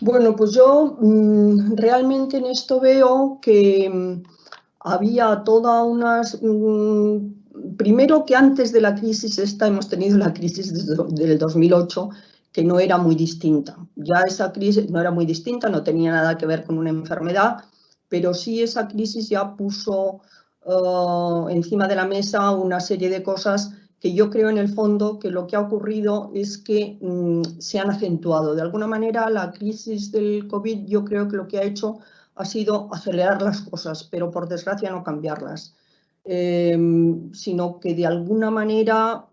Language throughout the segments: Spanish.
Bueno, pues yo realmente en esto veo que había todas unas... primero que antes de la crisis esta hemos tenido la crisis del 2008, que no era muy distinta. Ya esa crisis no era muy distinta, no tenía nada que ver con una enfermedad, pero sí esa crisis ya puso encima de la mesa una serie de cosas que yo creo en el fondo que lo que ha ocurrido es que se han acentuado. De alguna manera la crisis del COVID yo creo que lo que ha hecho ha sido acelerar las cosas, pero por desgracia no cambiarlas. Sino que de alguna manera,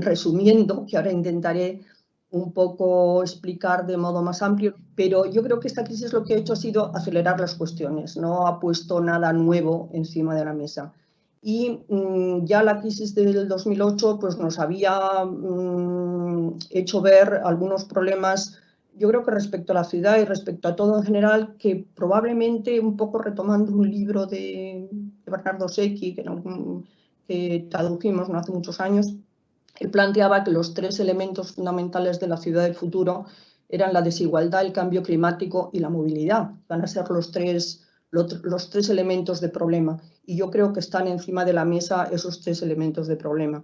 resumiendo, que ahora intentaré un poco explicar de modo más amplio, pero yo creo que esta crisis lo que ha hecho ha sido acelerar las cuestiones, no ha puesto nada nuevo encima de la mesa. Y ya la crisis del 2008 pues, nos había hecho ver algunos problemas, yo creo que respecto a la ciudad y respecto a todo en general, que probablemente un poco retomando un libro de Bernardo Secchi, que tradujimos no hace muchos años, él planteaba que los tres elementos fundamentales de la ciudad del futuro eran la desigualdad, el cambio climático y la movilidad. Van a ser los tres elementos de problema. Y yo creo que están encima de la mesa esos tres elementos de problema.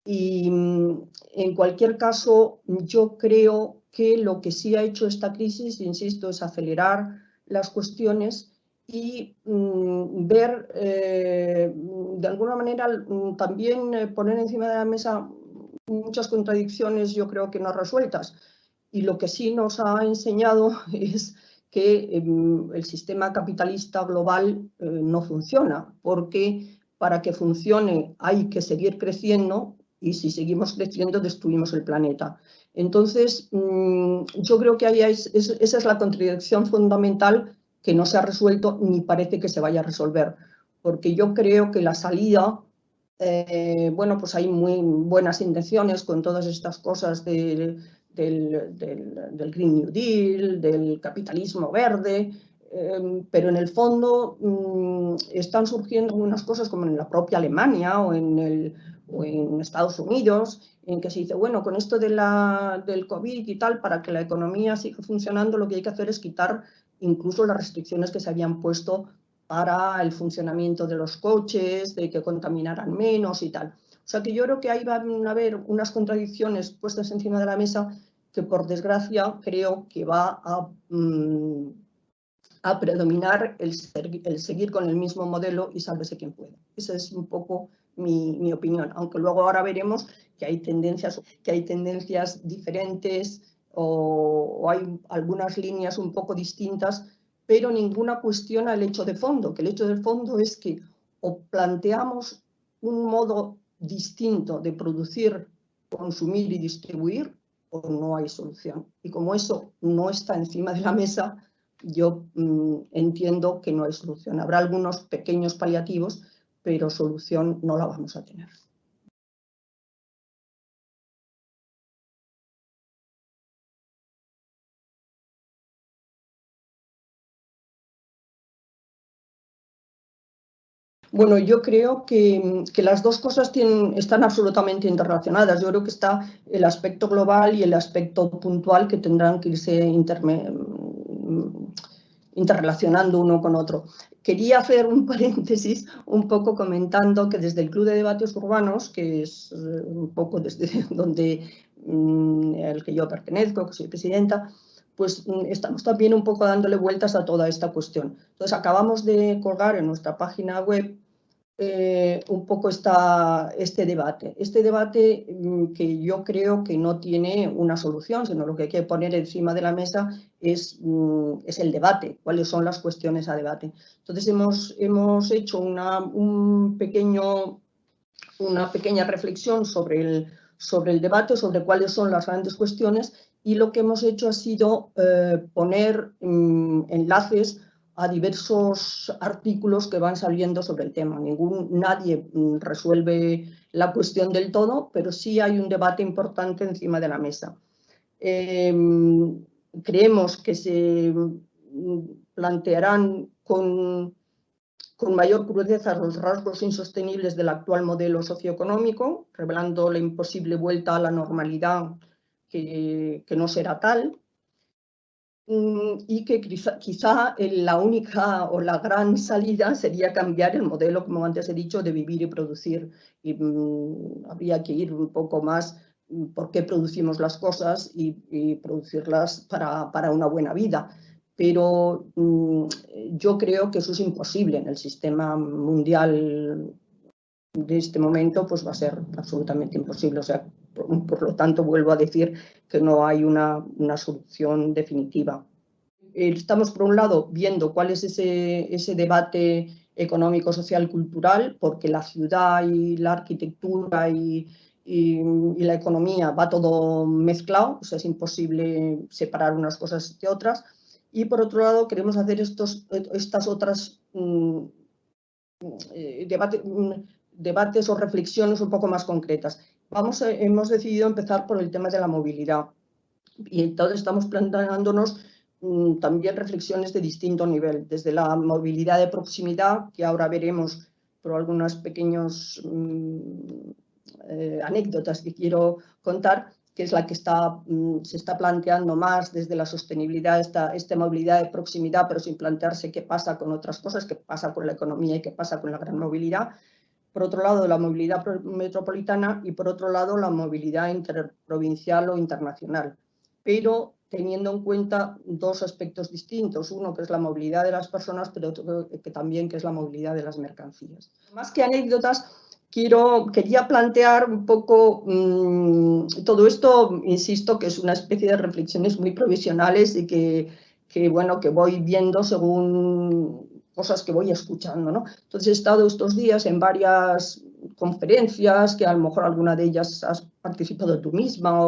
Y en cualquier caso, yo creo que lo que sí ha hecho esta crisis, insisto, es acelerar las cuestiones y ver, de alguna manera, también poner encima de la mesa muchas contradicciones, yo creo que no resueltas. Y lo que sí nos ha enseñado es que el sistema capitalista global no funciona, porque para que funcione hay que seguir creciendo y si seguimos creciendo destruimos el planeta. Entonces, yo creo que esa es la contradicción fundamental que no se ha resuelto ni parece que se vaya a resolver, porque yo creo que la salida, bueno, pues hay muy buenas intenciones con todas estas cosas del Green New Deal, del capitalismo verde, pero en el fondo están surgiendo algunas cosas como en la propia Alemania o en Estados Unidos, en que se dice, bueno, con esto del COVID y tal, para que la economía siga funcionando, lo que hay que hacer es quitar incluso las restricciones que se habían puesto para el funcionamiento de los coches, de que contaminaran menos y tal. O sea que yo creo que ahí van a haber unas contradicciones puestas encima de la mesa que por desgracia creo que va a predominar el seguir con el mismo modelo y sálvese quien pueda. Esa es un poco mi opinión, aunque luego ahora veremos que hay tendencias diferentes o hay algunas líneas un poco distintas, pero ninguna cuestiona el hecho de fondo, que el hecho de fondo es que o planteamos un modo distinto de producir, consumir y distribuir, o no hay solución. Y como eso no está encima de la mesa, yo entiendo que no hay solución. Habrá algunos pequeños paliativos, pero solución no la vamos a tener. Bueno, yo creo que las dos cosas están absolutamente interrelacionadas. Yo creo que está el aspecto global y el aspecto puntual que tendrán que irse interrelacionando uno con otro. Quería hacer un paréntesis un poco comentando que desde el Club de Debates Urbanos, que es un poco desde donde el que yo pertenezco, que soy presidenta, pues estamos también un poco dándole vueltas a toda esta cuestión. Entonces acabamos de colgar en nuestra página web un poco este debate. Este debate que yo creo que no tiene una solución, sino lo que hay que poner encima de la mesa es el debate, cuáles son las cuestiones a debate. Entonces hemos hecho una pequeña reflexión sobre el debate, sobre cuáles son las grandes cuestiones, y lo que hemos hecho ha sido poner enlaces a diversos artículos que van saliendo sobre el tema. Nadie resuelve la cuestión del todo, pero sí hay un debate importante encima de la mesa. Creemos que se plantearán con mayor crudeza los rasgos insostenibles del actual modelo socioeconómico, revelando la imposible vuelta a la normalidad que no será tal. y que quizá la única o la gran salida sería cambiar el modelo, como antes he dicho, de vivir y producir. Y habría que ir un poco más por qué producimos las cosas y producirlas para una buena vida. Pero yo creo que eso es imposible en el sistema mundial de este momento, pues va a ser absolutamente imposible. O sea, por lo tanto, vuelvo a decir que no hay una solución definitiva. Estamos, por un lado, viendo cuál es ese debate económico, social, cultural, porque la ciudad y la arquitectura y la economía va todo mezclado, o sea, es imposible separar unas cosas de otras. Y por otro lado, queremos hacer estas otras debates o reflexiones un poco más concretas. Hemos decidido empezar por el tema de la movilidad y entonces estamos planteándonos también reflexiones de distinto nivel, desde la movilidad de proximidad, que ahora veremos por algunas pequeñas anécdotas que quiero contar, que es la que se está planteando más desde la sostenibilidad, esta movilidad de proximidad, pero sin plantearse qué pasa con otras cosas, qué pasa con la economía y qué pasa con la gran movilidad. Por otro lado, la movilidad metropolitana y por otro lado, la movilidad interprovincial o internacional. Pero teniendo en cuenta dos aspectos distintos. Uno, que es la movilidad de las personas, pero otro que también que es la movilidad de las mercancías. Más que anécdotas, quería plantear un poco todo esto, insisto, que es una especie de reflexiones muy provisionales y que voy viendo según cosas que voy escuchando, ¿no? Entonces he estado estos días en varias conferencias, que a lo mejor alguna de ellas has participado tú misma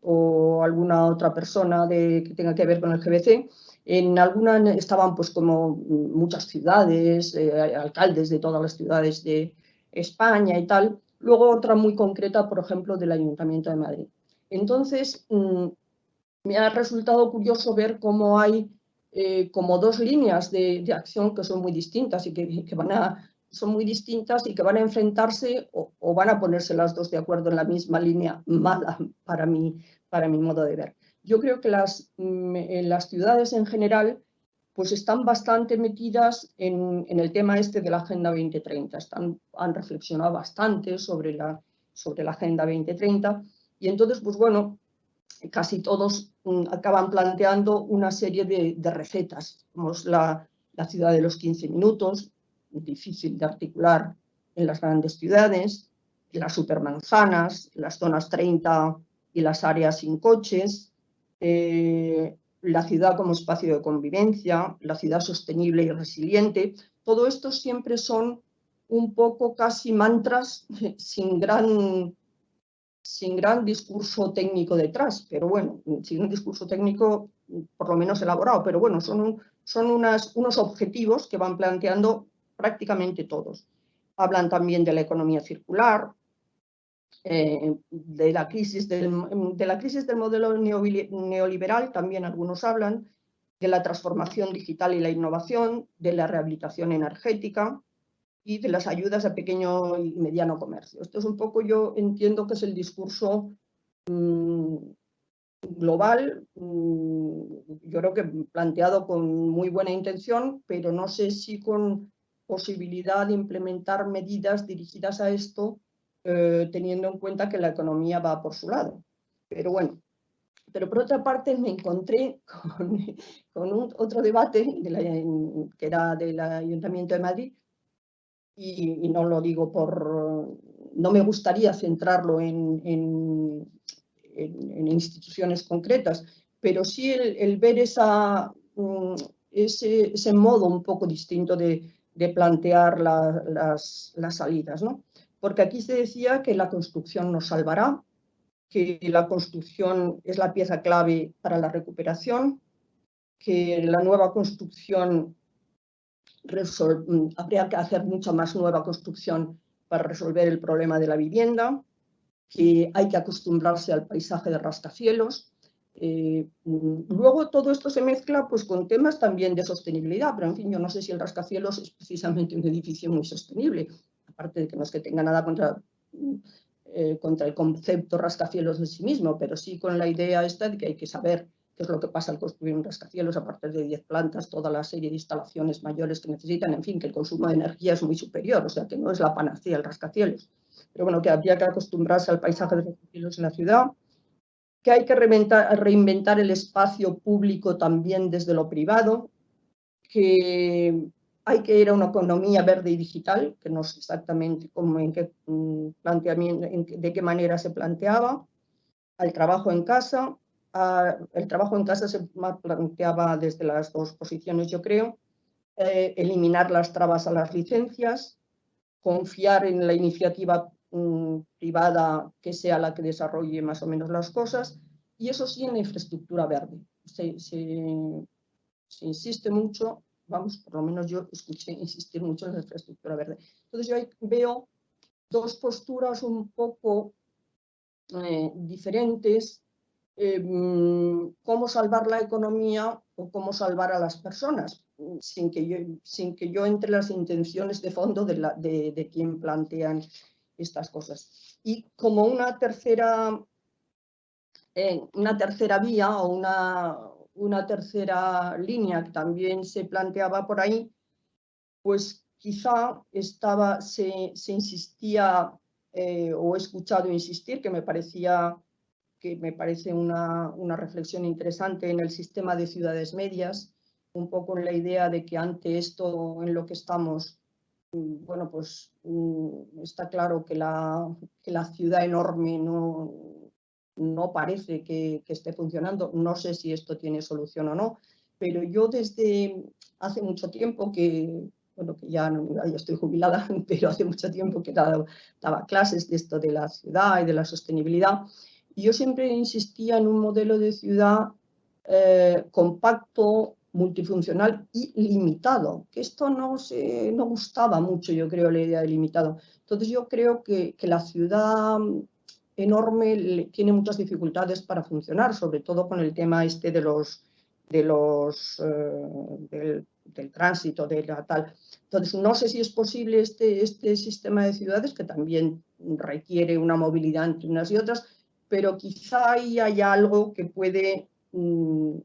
o alguna otra persona que tenga que ver con el GBC. En algunas estaban pues como muchas ciudades, alcaldes de todas las ciudades de España y tal. Luego otra muy concreta, por ejemplo, del Ayuntamiento de Madrid. Entonces, me ha resultado curioso ver cómo hay como dos líneas de acción que son muy distintas y que son muy distintas y que van a enfrentarse o van a ponerse las dos de acuerdo en la misma línea mala para mi modo de ver. Yo creo que las ciudades en general pues están bastante metidas en el tema este de la Agenda 2030. Han reflexionado bastante sobre la Agenda 2030 y entonces, pues bueno, casi todos acaban planteando una serie de recetas, como es la ciudad de los 15 minutos, difícil de articular en las grandes ciudades, las supermanzanas, las zonas 30 y las áreas sin coches, la ciudad como espacio de convivencia, la ciudad sostenible y resiliente. Todo esto siempre son un poco casi mantras sin gran discurso técnico detrás, pero bueno, sin un discurso técnico por lo menos elaborado, pero bueno, son unos objetivos que van planteando prácticamente todos. Hablan también de la economía circular, de la crisis del modelo neoliberal, también algunos hablan, de la transformación digital y la innovación, de la rehabilitación energética, y de las ayudas a pequeño y mediano comercio. Esto es un poco, yo entiendo que es el discurso global, yo creo que planteado con muy buena intención, pero no sé si con posibilidad de implementar medidas dirigidas a esto, teniendo en cuenta que la economía va por su lado. Pero bueno, pero por otra parte me encontré con otro debate que era del Ayuntamiento de Madrid, y no lo digo no me gustaría centrarlo en instituciones concretas, pero sí el ver ese modo un poco distinto de plantear las salidas, ¿no? Porque aquí se decía que la construcción nos salvará, que la construcción es la pieza clave para la recuperación, que la nueva construcción habría que hacer mucha más nueva construcción para resolver el problema de la vivienda, que hay que acostumbrarse al paisaje de rascacielos. Luego todo esto se mezcla pues, con temas también de sostenibilidad, pero en fin, yo no sé si el rascacielos es precisamente un edificio muy sostenible, aparte de que no es que tenga nada contra el concepto rascacielos en sí mismo, pero sí con la idea esta de que hay que saber que es lo que pasa al construir un rascacielos a partir de 10 plantas, toda la serie de instalaciones mayores que necesitan, en fin, que el consumo de energía es muy superior, o sea que no es la panacea el rascacielos. Pero bueno, que habría que acostumbrarse al paisaje de rascacielos en la ciudad, que hay que reinventar el espacio público también desde lo privado, que hay que ir a una economía verde y digital, que no sé exactamente cómo, en qué planteamiento, de qué manera se planteaba, al trabajo en casa. El trabajo en casa se planteaba desde las dos posiciones, yo creo, eliminar las trabas a las licencias, confiar en la iniciativa privada que sea la que desarrolle más o menos las cosas, y eso sí en la infraestructura verde. Se insiste mucho, vamos, por lo menos yo escuché insistir mucho en la infraestructura verde. Entonces yo ahí veo dos posturas un poco diferentes, cómo salvar la economía o cómo salvar a las personas, sin que yo entre las intenciones de fondo de quien plantean estas cosas. Y como una tercera vía o una tercera línea que también se planteaba por ahí, pues quizá se insistía, o he escuchado insistir, que me parece una reflexión interesante en el sistema de ciudades medias, un poco en la idea de que ante esto en lo que estamos, bueno, pues está claro que la ciudad enorme no parece que esté funcionando. No sé si esto tiene solución o no, pero yo desde hace mucho tiempo bueno, que ya estoy jubilada, pero hace mucho tiempo que daba clases de esto de la ciudad y de la sostenibilidad, y yo siempre insistía en un modelo de ciudad compacto, multifuncional y limitado, que esto no gustaba mucho, yo creo, la idea de limitado. Entonces yo creo que la ciudad enorme tiene muchas dificultades para funcionar, sobre todo con el tema este del tránsito, de la tal. Entonces, no sé si es posible este sistema de ciudades, que también requiere una movilidad entre unas y otras, pero quizá ahí haya algo que puede, bueno,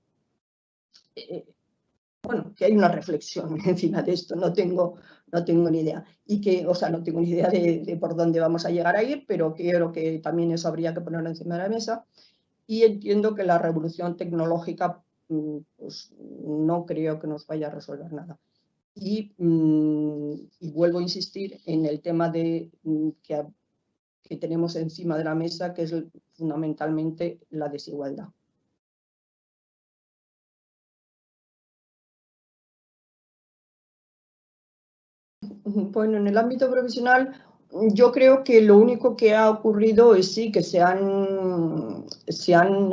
que hay una reflexión encima de esto, no tengo ni idea. O sea, no tengo ni idea de por dónde vamos a llegar a ir, pero creo que también eso habría que ponerlo encima de la mesa. Y entiendo que la revolución tecnológica, pues no creo que nos vaya a resolver nada. Y vuelvo a insistir en el tema que tenemos encima de la mesa, que es fundamentalmente la desigualdad. Bueno, en el ámbito profesional, yo creo que lo único que ha ocurrido es sí que se han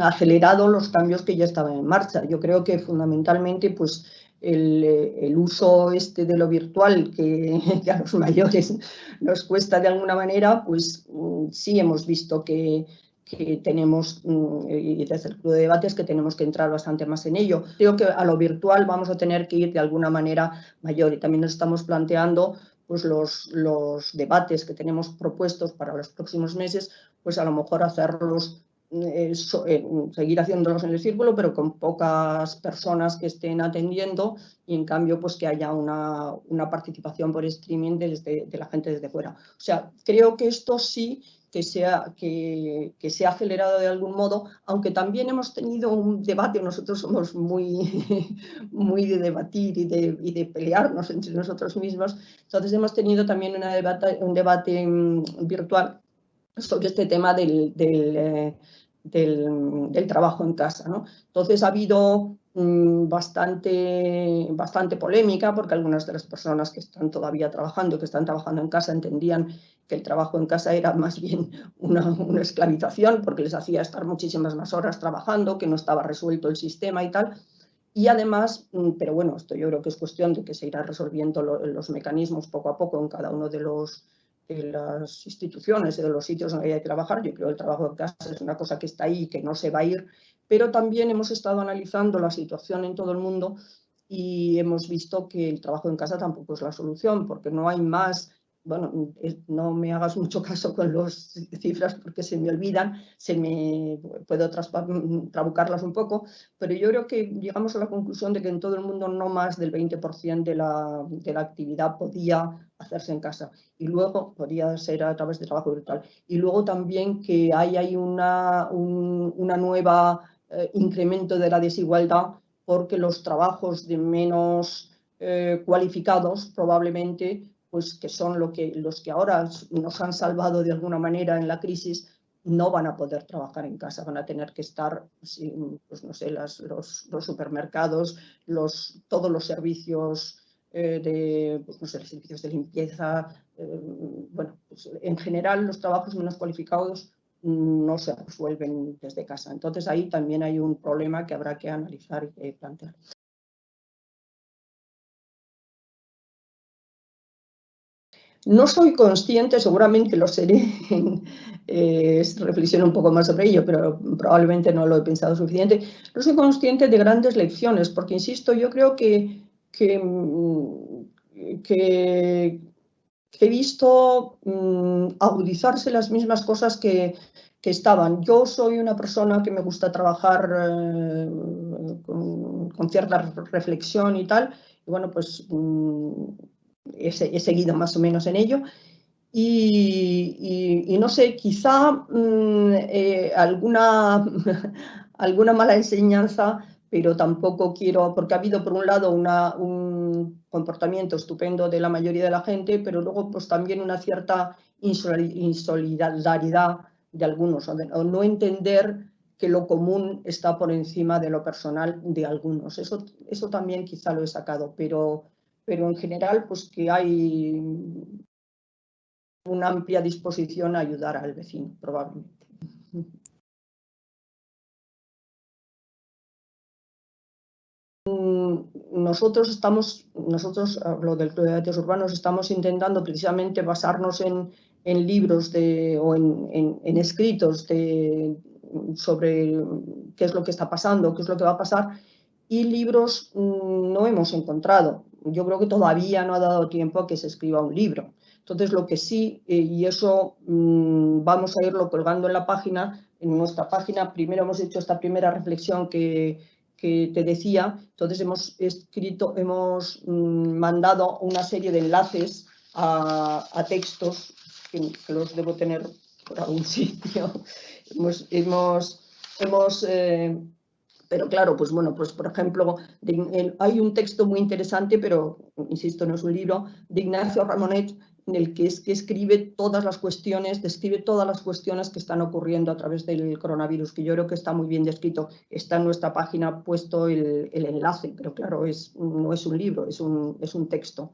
acelerado los cambios que ya estaban en marcha. Yo creo que fundamentalmente pues, el uso de lo virtual que a los mayores nos cuesta de alguna manera, pues sí hemos visto que tenemos, y desde el Club de Debates, que tenemos que entrar bastante más en ello. Creo que a lo virtual vamos a tener que ir de alguna manera mayor, y también nos estamos planteando pues los debates que tenemos propuestos para los próximos meses, pues a lo mejor hacerlos, seguir haciéndolos en el círculo, pero con pocas personas que estén atendiendo, y en cambio pues que haya una participación por streaming de la gente desde fuera. O sea, creo que esto sí que se ha acelerado de algún modo, aunque también hemos tenido un debate. Nosotros somos muy, muy de debatir y de pelearnos entre nosotros mismos. Entonces hemos tenido también un debate virtual sobre este tema del trabajo en casa, ¿no? Entonces ha habido bastante polémica, porque algunas de las personas que están todavía trabajando, que están trabajando en casa, entendían que el trabajo en casa era más bien una esclavización, porque les hacía estar muchísimas más horas trabajando, que no estaba resuelto el sistema y tal. Y además, pero bueno, esto yo creo que es cuestión de que se irá resolviendo los mecanismos poco a poco en cada uno de las instituciones y de los sitios donde hay que trabajar. Yo creo que el trabajo en casa es una cosa que está ahí y que no se va a ir, pero también hemos estado analizando la situación en todo el mundo y hemos visto que el trabajo en casa tampoco es la solución, porque no hay más bueno, no me hagas mucho caso con las cifras porque se me olvidan, puedo trabucarlas un poco, pero yo creo que llegamos a la conclusión de que en todo el mundo no más del 20% de la actividad podía hacerse en casa y luego podía ser a través de trabajo virtual. Y luego también que hay una nueva incremento de la desigualdad porque los trabajos de menos cualificados probablemente, pues que son los que ahora nos han salvado de alguna manera en la crisis, no van a poder trabajar en casa, van a tener que estar, pues no sé, los supermercados, todos los servicios pues no sé, los servicios de limpieza, bueno, pues en general los trabajos menos cualificados no se resuelven desde casa. Entonces ahí también hay un problema que habrá que analizar y plantear. No soy consciente, seguramente lo seré, reflexiono un poco más sobre ello, pero probablemente no lo he pensado suficiente. No soy consciente de grandes lecciones, porque, insisto, yo creo que he visto agudizarse las mismas cosas que estaban. Yo soy una persona que me gusta trabajar con cierta reflexión y tal, y bueno, pues he seguido más o menos en ello. Y no sé, quizá alguna mala enseñanza, pero tampoco quiero, porque ha habido por un lado un comportamiento estupendo de la mayoría de la gente, pero luego pues también una cierta insolidaridad de algunos, o no entender que lo común está por encima de lo personal de algunos. Eso también quizá lo he sacado, pero en general pues que hay una amplia disposición a ayudar al vecino, probablemente. Nosotros, lo del Club de Debates Urbanos, estamos intentando precisamente basarnos en libros o en escritos sobre qué es lo que está pasando, qué es lo que va a pasar, y libros no hemos encontrado. Yo creo que todavía no ha dado tiempo a que se escriba un libro. Entonces, lo que sí, y eso vamos a irlo colgando en la página, en nuestra página, primero hemos hecho esta primera reflexión que te decía, entonces hemos mandado una serie de enlaces a textos que los debo tener por algún sitio. Pero claro, pues bueno, pues por ejemplo, hay un texto muy interesante, pero insisto, no es un libro, de Ignacio Ramonet, en el que describe todas las cuestiones que están ocurriendo a través del coronavirus, que yo creo que está muy bien descrito. Está en nuestra página puesto el enlace, pero claro, no es un libro, es un texto.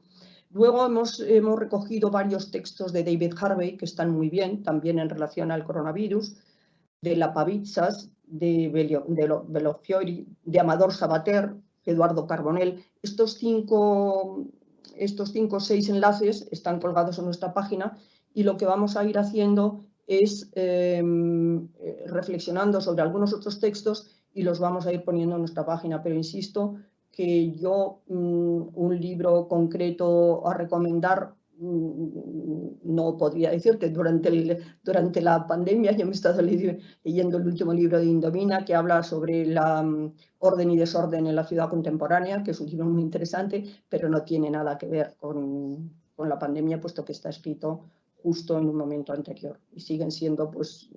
Luego hemos recogido varios textos de David Harvey que están muy bien, también en relación al coronavirus, de La Pavitsas, de Belofiori, de Amador Sabater, Eduardo Carbonell. Estos cinco o 6 enlaces están colgados en nuestra página y lo que vamos a ir haciendo es reflexionando sobre algunos otros textos y los vamos a ir poniendo en nuestra página. Pero insisto que yo un libro concreto a recomendar no podría decirte. Durante la pandemia yo me he estado leyendo el último libro de Indomina, que habla sobre la orden y desorden en la ciudad contemporánea, que es un libro muy interesante, pero no tiene nada que ver con la pandemia, puesto que está escrito justo en un momento anterior. Y siguen siendo pues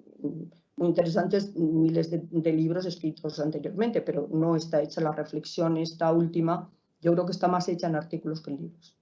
muy interesantes miles de libros escritos anteriormente, pero no está hecha la reflexión esta última. Yo creo que está más hecha en artículos que en libros.